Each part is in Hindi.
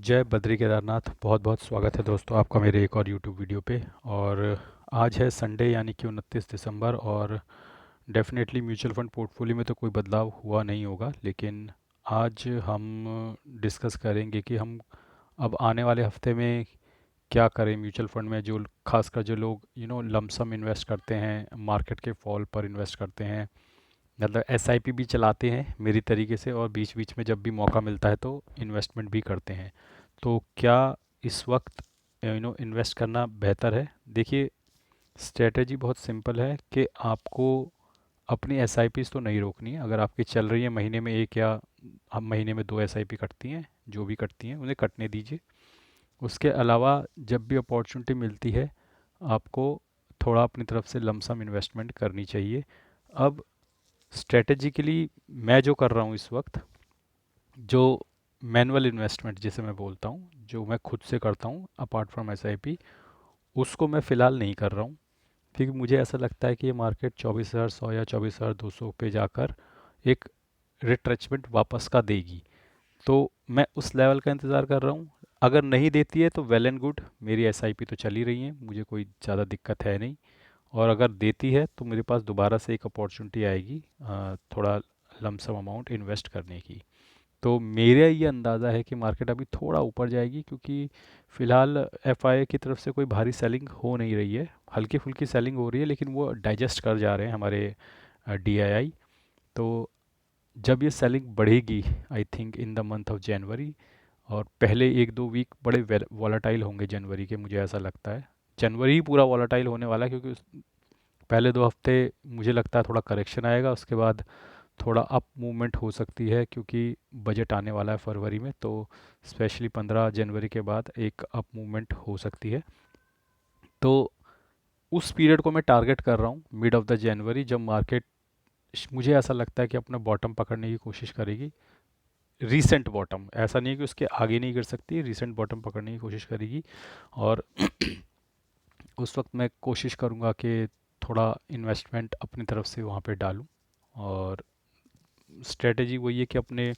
जय बद्री केदारनाथ। बहुत बहुत स्वागत है दोस्तों आपका मेरे एक और यूट्यूब वीडियो पे। और आज है संडे यानी कि 29 दिसंबर। और डेफिनेटली म्यूचुअल फंड पोर्टफोलियो में तो कोई बदलाव हुआ नहीं होगा, लेकिन आज हम डिस्कस करेंगे कि हम अब आने वाले हफ्ते में क्या करें म्यूचुअल फंड में। जो खासकर जो लोग लमसम इन्वेस्ट करते हैं, मार्केट के फॉल पर इन्वेस्ट करते हैं, मतलब एसआईपी भी चलाते हैं मेरी तरीके से, और बीच बीच में जब भी मौका मिलता है तो इन्वेस्टमेंट भी करते हैं। तो क्या इस वक्त इन्वेस्ट करना बेहतर है? देखिए, स्ट्रेटजी बहुत सिंपल है कि आपको अपनी एसआईपीज़ तो नहीं रोकनी है। अगर आपकी चल रही है महीने में एक, या हम महीने में दो एसआईपी कटती हैं, जो भी कटती हैं उन्हें कटने दीजिए। उसके अलावा जब भी अपॉर्चुनिटी मिलती है आपको थोड़ा अपनी तरफ से लमसम इन्वेस्टमेंट करनी चाहिए। अब स्ट्रेटेजिकली मैं जो कर रहा हूँ इस वक्त, जो मैनुअल इन्वेस्टमेंट जिसे मैं बोलता हूँ, जो मैं खुद से करता हूँ अपार्ट फ्रॉम एसआईपी, उसको मैं फ़िलहाल नहीं कर रहा हूँ। क्योंकि मुझे ऐसा लगता है कि ये मार्केट 24,100 या 24,200 पे जाकर एक रिट्रेचमेंट वापस का देगी। तो मैं उस लेवल का इंतज़ार कर रहा हूँ। अगर नहीं देती है तो वेल एंड गुड, मेरी एसआईपी तो चल ही रही है, मुझे कोई ज़्यादा दिक्कत है नहीं। और अगर देती है तो मेरे पास दोबारा से एक अपॉर्चुनिटी आएगी थोड़ा लमसम अमाउंट इन्वेस्ट करने की। तो मेरा ये अंदाज़ा है कि मार्केट अभी थोड़ा ऊपर जाएगी, क्योंकि फ़िलहाल एफआईआई की तरफ से कोई भारी सेलिंग हो नहीं रही है। हल्की फुल्की सेलिंग हो रही है, लेकिन वो डाइजेस्ट कर जा रहे हैं हमारे डीआईआई। तो जब ये सेलिंग बढ़ेगी, I think in the month of January, और पहले एक दो वीक बड़े वॉलेटाइल होंगे जनवरी के, मुझे ऐसा लगता है। जनवरी ही पूरा वॉलेटाइल होने वाला है, क्योंकि पहले दो हफ्ते मुझे लगता है थोड़ा करेक्शन आएगा, उसके बाद थोड़ा अप मूवमेंट हो सकती है, क्योंकि बजट आने वाला है फरवरी में। तो स्पेशली 15 जनवरी के बाद एक अप मूवमेंट हो सकती है। तो उस पीरियड को मैं टारगेट कर रहा हूँ, मिड ऑफ द जनवरी, जब मार्केट मुझे ऐसा लगता है कि अपना बॉटम पकड़ने की कोशिश करेगी। रीसेंट बॉटम, ऐसा नहीं है कि उसके आगे नहीं गिर सकती, रीसेंट बॉटम पकड़ने की कोशिश करेगी। और उस वक्त मैं कोशिश करूँगा कि थोड़ा इन्वेस्टमेंट अपनी तरफ से वहाँ पे डालूँ। और स्ट्रेटेजी वही है कि अपने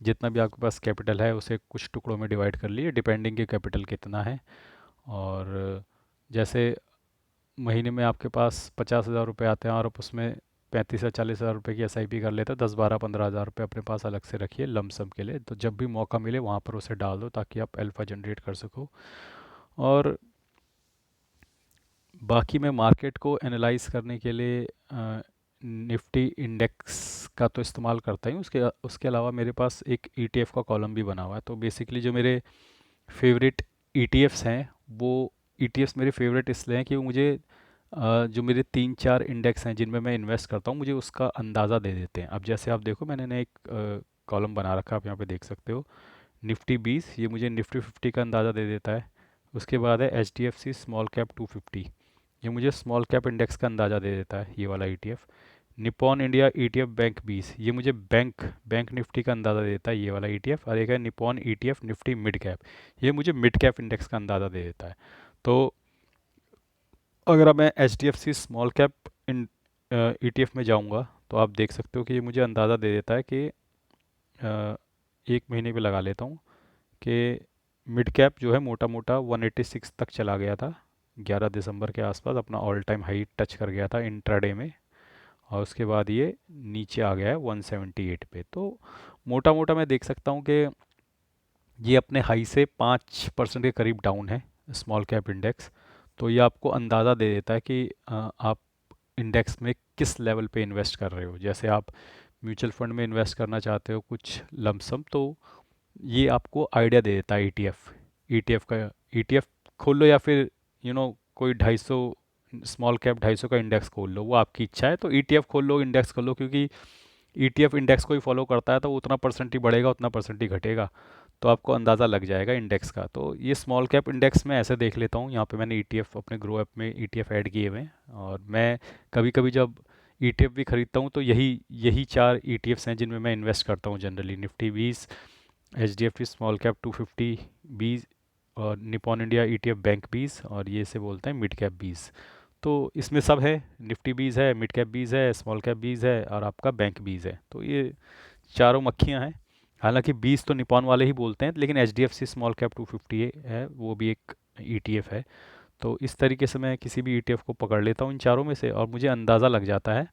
जितना भी आपके पास कैपिटल है उसे कुछ टुकड़ों में डिवाइड कर लिए, डिपेंडिंग के कैपिटल कितना है। और जैसे महीने में आपके पास 50,000 रुपये आते हैं और आप उसमें 35 या 40 हज़ार रुपये की एसआईपी कर लेते हो, 10 12 15 हज़ार रुपये अपने पास अलग से रखिए लमसम के लिए। तो जब भी मौका मिले वहाँ पर उसे डाल दो, ताकि आप अल्फ़ा जनरेट कर सको। और बाकी मैं मार्केट को एनालाइज करने के लिए निफ्टी इंडेक्स का तो इस्तेमाल करता ही हूँ। उसके उसके अलावा मेरे पास एक ईटीएफ का कॉलम भी बना हुआ है। तो बेसिकली जो मेरे फेवरेट ईटीएफ्स हैं, वो ईटीएफ्स मेरे फेवरेट इसलिए हैं कि वो मुझे जो मेरे तीन चार इंडेक्स हैं जिनमें मैं इन्वेस्ट करता हूँ, मुझे उसका अंदाज़ा दे देते हैं। अब जैसे आप देखो, मैंने ना एक कॉलम बना रखा है, आप यहाँ पे देख सकते हो। निफ्टी 20, ये मुझे निफ्टी 50 का अंदाज़ा दे देता है। उसके बाद है H D F C small cap 250, ये मुझे स्मॉल कैप इंडेक्स का अंदाज़ा दे देता है, ये वाला ETF. Nippon India ETF bank 20, ये मुझे बैंक बैंक निफ्टी का अंदाज़ा देता है, ये वाला ईटीएफ। और एक है Nippon ETF Nifty mid cap, ये मुझे मिड कैप इंडेक्स का अंदाज़ा दे देता है। तो अगर अब मैं H D F C small cap in ETF में जाऊंगा, तो आप देख सकते हो कि ये मुझे अंदाज़ा दे देता है कि एक महीने पे लगा लेता हूँ कि मिड कैप जो है मोटा मोटा 186 तक चला गया था 11 दिसंबर के आसपास, अपना ऑल टाइम हाई टच कर गया था इंट्राडे में। और उसके बाद ये नीचे आ गया है 178 पे। तो मोटा मोटा मैं देख सकता हूँ कि ये अपने हाई से 5% के करीब डाउन है स्मॉल कैप इंडेक्स। तो ये आपको अंदाज़ा दे देता है कि आप इंडेक्स में किस लेवल पे इन्वेस्ट कर रहे हो। जैसे आप म्यूचुअल फंड में इन्वेस्ट करना चाहते हो कुछ लमसम, तो ये आपको आइडिया दे देता है ईटीएफ। ईटीएफ का ईटीएफ खोल लो, या फिर कोई 250 स्मॉल कैप 250 का इंडेक्स खोल लो, वो आपकी इच्छा है। तो ईटीएफ खोल लो, इंडेक्स खोल लो, क्योंकि ईटीएफ इंडेक्स को ही फॉलो करता है, तो वो उतना परसेंट ही बढ़ेगा उतना परसेंट ही घटेगा। तो आपको अंदाज़ा लग जाएगा इंडेक्स का। तो ये स्मॉल कैप इंडेक्स में ऐसे देख लेता हूँ। यहाँ पे मैंने ईटीएफ अपने ग्रो ऐप में ईटीएफ ऐड किए हुए हैं। और मैं कभी कभी जब ईटीएफ भी खरीदता हूँ, तो यही यही चार ईटीएफ्स हैं जिनमें मैं इन्वेस्ट करता हूँ generally. Nifty 20, H D F T small cap 250 20, और निपॉन इंडिया ईटीएफ बैंक 20, और ये से बोलते हैं मिड कैप 20। तो इसमें सब है, निफ्टी 20 है, मिड कैप 20 है, स्मॉल कैप 20 है, और आपका बैंक 20 है। तो ये चारों मक्खियाँ हैं। हालांकि 20 तो निपॉन वाले ही बोलते हैं, लेकिन H D F C small cap 250 है, वो भी एक ईटीएफ है। तो इस तरीके से मैं किसी भी ईटीएफ को पकड़ लेता हूँ इन चारों में से, और मुझे अंदाज़ा लग जाता है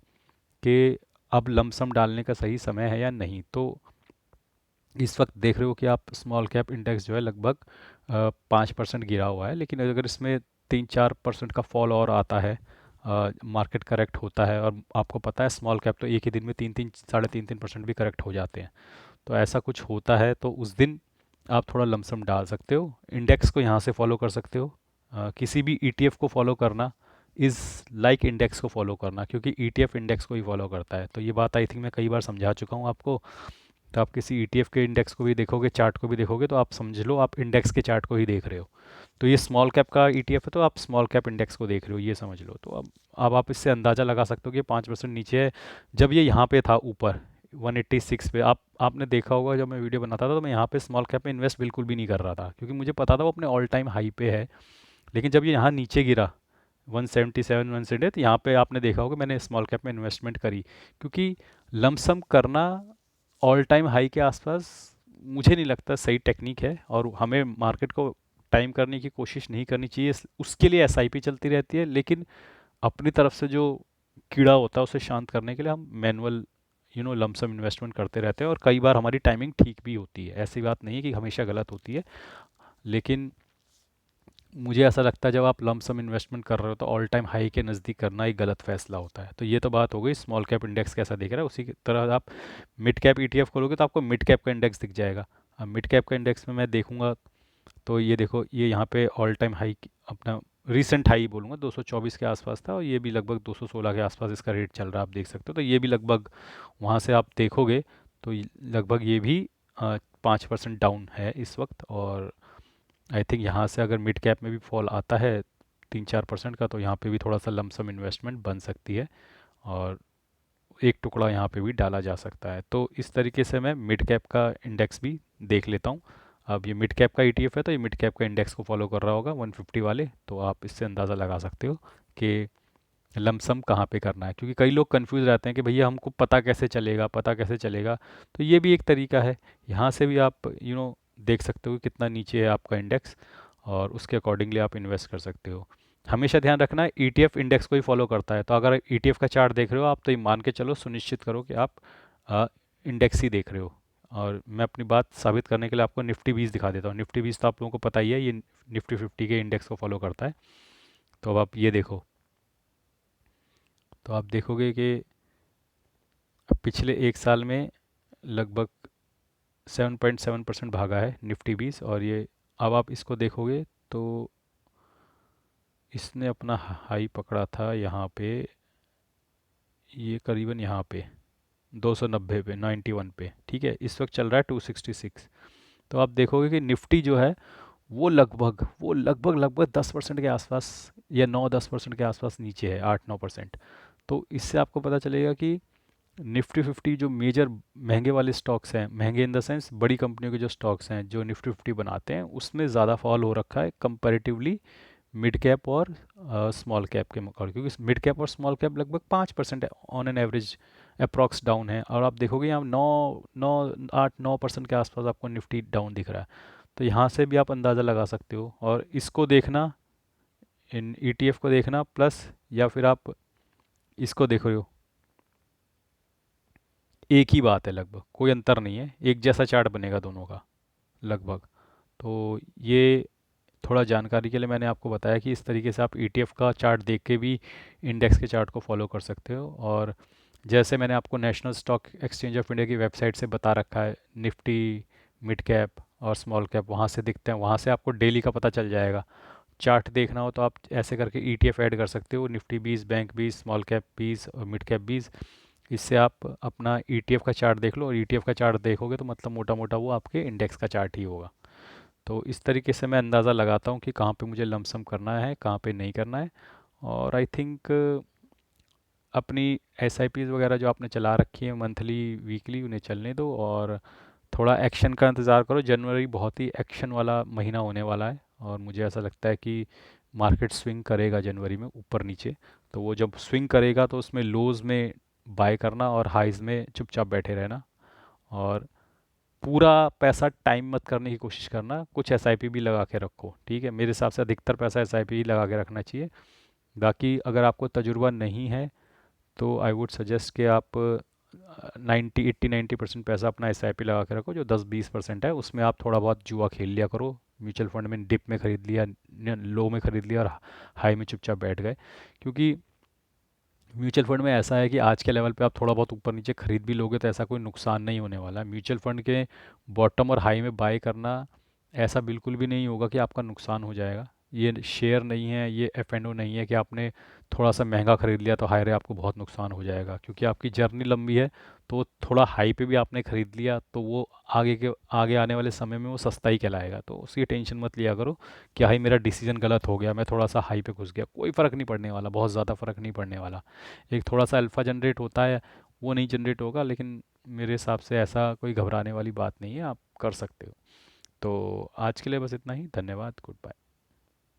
कि अब लमसम डालने का सही समय है या नहीं। तो इस वक्त देख रहे हो कि आप स्मॉल कैप इंडेक्स जो है लगभग 5% गिरा हुआ है, लेकिन अगर इसमें 3-4% का फॉल और आता है, मार्केट करेक्ट होता है, और आपको पता है स्मॉल कैप तो एक ही दिन में 3-3 साढ़े 3-3% भी करेक्ट हो जाते हैं। तो ऐसा कुछ होता है तो उस दिन आप थोड़ा लमसम डाल सकते हो, इंडेक्स को यहाँ से फॉलो कर सकते हो। किसी भी ईटीएफ को फॉलो करना इज़ लाइक इंडेक्स को फॉलो करना, क्योंकि ईटीएफ इंडेक्स को ही फॉलो करता है। तो ये बात आई थिंक मैं कई बार समझा चुका हूँ आपको। तो आप किसी ईटीएफ के इंडेक्स को भी देखोगे, चार्ट को भी देखोगे, तो आप समझ लो आप इंडेक्स के चार्ट को ही देख रहे हो। तो ये स्मॉल कैप का ईटीएफ है, तो आप स्मॉल कैप इंडेक्स को देख रहे हो, ये समझ लो। तो अब आप इससे अंदाज़ा लगा सकते हो कि 5% नीचे है। जब ये यहाँ पे था ऊपर 186 पे, आपने देखा होगा जब मैं वीडियो बनाता था तो मैं यहाँ पे स्मॉल कैप में इन्वेस्ट बिल्कुल भी नहीं कर रहा था, क्योंकि मुझे पता था वो अपने ऑल टाइम हाई पे है। लेकिन जब ये यहाँ नीचे गिरा 177 178, तो यहाँ पे आपने देखा होगा मैंने स्मॉल कैप में इन्वेस्टमेंट करी, क्योंकि लमसम करना ऑल टाइम हाई के आसपास मुझे नहीं लगता सही टेक्निक है, और हमें मार्केट को टाइम करने की कोशिश नहीं करनी चाहिए। उसके लिए एसआईपी चलती रहती है, लेकिन अपनी तरफ से जो कीड़ा होता है उसे शांत करने के लिए हम मैनुअल लमसम इन्वेस्टमेंट करते रहते हैं, और कई बार हमारी टाइमिंग ठीक भी होती है। ऐसी बात नहीं है कि हमेशा गलत होती है, लेकिन मुझे ऐसा लगता है जब आप लमसम इन्वेस्टमेंट कर रहे हो तो ऑल टाइम हाई के नज़दीक करना एक गलत फैसला होता है। तो ये तो बात हो गई स्मॉल कैप इंडेक्स कैसा दिख रहा है, उसी की तरह आप मिड कैप ईटीएफ खोलोगे तो आपको मिड कैप का इंडेक्स दिख जाएगा। अब मिड कैप का इंडेक्स में मैं देखूंगा तो ये देखो, ये यहाँ पे ऑल टाइम हाई अपना रिसेंट हाई बोलूँगा 224 के आसपास था, और ये भी लगभग 216 के आसपास इसका रेट चल रहा है, आप देख सकते हो। तो ये भी लगभग वहाँ से आप देखोगे तो लगभग ये भी 5% डाउन है इस वक्त। और आई थिंक यहाँ से अगर मिड कैप में भी फॉल आता है 3-4% का, तो यहाँ पे भी थोड़ा सा लमसम इन्वेस्टमेंट बन सकती है, और एक टुकड़ा यहाँ पे भी डाला जा सकता है। तो इस तरीके से मैं मिड कैप का इंडेक्स भी देख लेता हूँ। अब ये मिड कैप का ईटीएफ है तो ये मिड कैप का इंडेक्स को फॉलो कर रहा होगा 150 वाले, तो आप इससे अंदाज़ा लगा सकते हो कि लमसम कहाँ पे करना है। क्योंकि कई लोग कंफ्यूज रहते हैं कि भैया हमको पता कैसे चलेगा, पता कैसे चलेगा। तो ये भी एक तरीका है, यहाँ से भी आप देख सकते हो कि कितना नीचे है आपका इंडेक्स, और उसके अकॉर्डिंगली आप इन्वेस्ट कर सकते हो। हमेशा ध्यान रखना है ईटीएफ इंडेक्स को ही फॉलो करता है। तो अगर ईटीएफ का चार्ट देख रहे हो आप, तो ये मान के चलो, सुनिश्चित करो कि आप इंडेक्स ही देख रहे हो। और मैं अपनी बात साबित करने के लिए आपको निफ्टी 20 दिखा देता हूँ। निफ्टी 20 तो आप लोगों को पता ही है, ये निफ्टी 50 के इंडेक्स को फॉलो करता है। तो अब आप ये देखो, तो आप देखोगे कि पिछले एक साल में लगभग 7.7% भागा है निफ्टी 20। और ये अब आप इसको देखोगे तो इसने अपना हाई पकड़ा था यहाँ पे, ये करीबन यहाँ पे 290 पे, 91 पे, ठीक है। इस वक्त चल रहा है 266। तो आप देखोगे कि निफ्टी जो है वो लगभग 10% के आसपास, या 9-10% के आसपास नीचे है, 8-9%। तो इससे आपको पता चलेगा कि निफ्टी 50 जो मेजर महंगे वाले स्टॉक्स हैं, महंगे इन द सेंस बड़ी कंपनियों के जो स्टॉक्स हैं जो निफ्टी 50 बनाते हैं, उसमें ज़्यादा फॉल हो रखा है कंपैरेटिवली मिड कैप और स्मॉल कैप के मुकाबले। क्योंकि मिड कैप और स्मॉल कैप लगभग 5% on an average approx down है, और आप देखोगे यहाँ 9-8-9% के आसपास आपको निफ्टी डाउन दिख रहा है। तो यहाँ से भी आप अंदाज़ा लगा सकते हो, और इसको देखना, इन ईटीएफ को देखना प्लस, या फिर आप इसको देख रहे हो, एक ही बात है, लगभग कोई अंतर नहीं है, एक जैसा चार्ट बनेगा दोनों का लगभग। तो ये थोड़ा जानकारी के लिए मैंने आपको बताया कि इस तरीके से आप ईटीएफ का चार्ट देख के भी इंडेक्स के चार्ट को फॉलो कर सकते हो। और जैसे मैंने आपको national stock exchange of India की वेबसाइट से बता रखा है, निफ्टी मिड कैप और स्मॉल कैप वहाँ से दिखते हैं, वहाँ से आपको डेली का पता चल जाएगा। चार्ट देखना हो तो आप ऐसे करके ईटीएफ ऐड कर सकते हो, निफ्टी 20, बैंक 20, स्मॉल कैप 20 और मिड कैप 20। इससे आप अपना ईटीएफ का चार्ट देख लो, और ईटीएफ का चार्ट देखोगे तो मतलब मोटा मोटा वो आपके इंडेक्स का चार्ट ही होगा। तो इस तरीके से मैं अंदाज़ा लगाता हूँ कि कहाँ पे मुझे लमसम करना है, कहाँ पे नहीं करना है। और आई थिंक अपनी एस आई पीज़ वगैरह जो आपने चला रखी है मंथली वीकली, उन्हें चलने दो, और थोड़ा एक्शन का इंतज़ार करो। जनवरी बहुत ही एक्शन वाला महीना होने वाला है, और मुझे ऐसा लगता है कि मार्केट स्विंग करेगा जनवरी में ऊपर नीचे। तो वो जब स्विंग करेगा तो उसमें लोज़ में बाय करना और हाइज़ में चुपचाप बैठे रहना। और पूरा पैसा टाइम मत करने की कोशिश करना, कुछ एसआईपी भी लगा के रखो, ठीक है। मेरे हिसाब से अधिकतर पैसा एसआईपी ही लगा के रखना चाहिए। बाकी अगर आपको तजुर्बा नहीं है तो आई वुड सजेस्ट कि आप 90 पैसा अपना एसआईपी लगा के रखो। जो 10-20% है उसमें आप थोड़ा बहुत जुआ खेल लिया करो। म्यूचुअल फंड में डिप में खरीद लिया, लो में खरीद लिया और हाई में चुपचाप बैठ गए। क्योंकि म्यूचुअल फंड में ऐसा है कि आज के लेवल पे आप थोड़ा बहुत ऊपर नीचे खरीद भी लोगे तो ऐसा कोई नुकसान नहीं होने वाला है। म्यूचुअल फंड के बॉटम और हाई में बाय करना ऐसा बिल्कुल भी नहीं होगा कि आपका नुकसान हो जाएगा। ये शेयर नहीं है, ये एफ एंड ओ नहीं है कि आपने थोड़ा सा महंगा खरीद लिया तो हाई रे आपको बहुत नुकसान हो जाएगा, क्योंकि आपकी जर्नी लंबी है। तो थोड़ा हाई पे भी आपने खरीद लिया तो वो आगे आने वाले समय में वो सस्ता ही कहलाएगा, तो उसकी टेंशन मत लिया करो कि हाई मेरा डिसीजन गलत हो गया, मैं थोड़ा सा हाई पे घुस गया। कोई फ़र्क नहीं पड़ने वाला, बहुत ज़्यादा फ़र्क नहीं पड़ने वाला। एक थोड़ा सा अल्फ़ा जनरेट होता है, वो नहीं जनरेट होगा, लेकिन मेरे हिसाब से ऐसा कोई घबराने वाली बात नहीं है, आप कर सकते हो। तो आज के लिए बस इतना ही। धन्यवाद। Good bye.